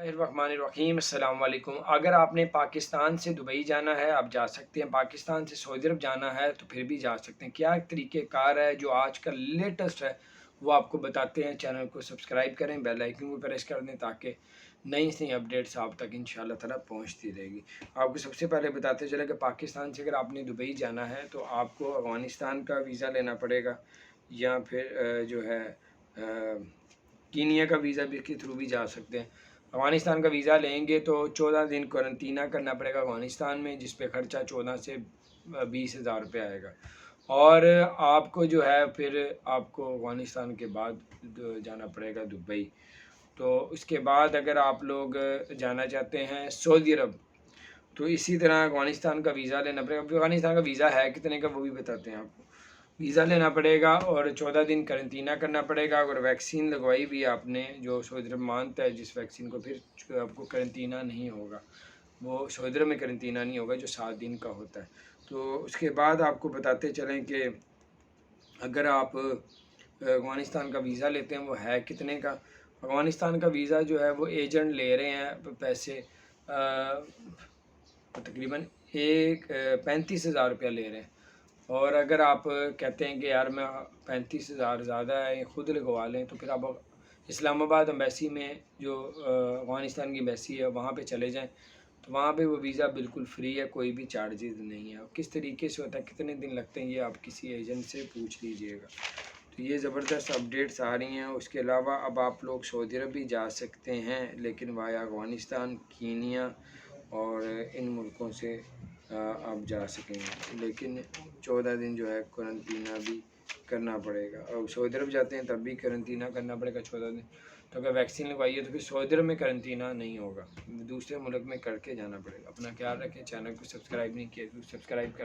बिस्मिल्लाहिर्रहमानिर्रहीम। अस्सलाम वालेकुम। अगर आपने पाकिस्तान से दुबई जाना है आप जा सकते हैं, पाकिस्तान से सऊदी अरब जाना है तो फिर भी जा सकते हैं। क्या तरीक़ेकार है जो आजकल लेटेस्ट है वो आपको बताते हैं। चैनल को सब्सक्राइब करें, बेल आइकन को प्रेस कर दें ताकि नई नई अपडेट्स आप तक इंशाल्लाह ताला पहुंचती रहेगी। आपको सबसे पहले बताते चले कि पाकिस्तान से अगर आपने दुबई जाना है तो आपको अफ़गानिस्तान का वीज़ा लेना पड़ेगा या फिर जो है कीनिया का वीज़ा भी के थ्रू भी जा सकते हैं। अफ़गानिस्तान का वीज़ा लेंगे तो 14 दिन क्वारंटीना करना पड़ेगा अफ़गानिस्तान में, जिस पे ख़र्चा 14 से 20,000 रुपये आएगा। और आपको जो है फिर आपको अफ़गानिस्तान के बाद जाना पड़ेगा दुबई। तो उसके बाद अगर आप लोग जाना चाहते हैं सऊदी अरब तो इसी तरह अफ़गानिस्तान का वीज़ा लेना पड़ेगा। अफ़गानिस्तान का वीज़ा है कितने का वो भी बताते हैं आपको। वीज़ा लेना पड़ेगा और 14 दिन करंटीना करना पड़ेगा। अगर वैक्सीन लगवाई भी आपने, जो सऊदी अरब मानता है जिस वैक्सीन को, फिर आपको करंटीना नहीं होगा, वो सऊदी अरब में करंटीना नहीं होगा जो 7 दिन का होता है। तो उसके बाद आपको बताते चलें कि अगर आप अफ़गानिस्तान का वीज़ा लेते हैं वो है कितने का। अफ़गानिस्तान का वीज़ा जो है वो एजेंट ले रहे हैं पैसे तकरीबन 35,000 रुपया ले रहे हैं। और अगर आप कहते हैं कि यार मैं 35,000 ज़्यादा है ख़ुद लगवा लें तो फिर आप इस्लामाबाद एम्बेसी में, जो अफ़गानिस्तान की एम्बेसी है, वहाँ पे चले जाएं तो वहाँ पे वो वीज़ा बिल्कुल फ्री है, कोई भी चार्जेस नहीं है। किस तरीके से होता है, कितने दिन लगते हैं, ये आप किसी एजेंट से पूछ लीजिएगा। तो ये ज़बरदस्त अपडेट्स आ रही हैं। उसके अलावा अब आप लोग सऊदी अरब भी जा सकते हैं, लेकिन वाया अफ़गानिस्तान, कीनिया और इन मुल्कों से आप जा सकेंगे, लेकिन 14 दिन जो है क्वारंटीना भी करना पड़ेगा। और सऊदी अरब जाते हैं तब भी क्वारंटीना करना पड़ेगा 14 दिन। तो अगर वैक्सीन लगवाई है तो फिर सऊदी अरब में क्वारंटीना नहीं होगा, दूसरे मुल्क में करके जाना पड़ेगा। अपना ख्याल रखें। चैनल को सब्सक्राइब नहीं किया तो सब्सक्राइब कर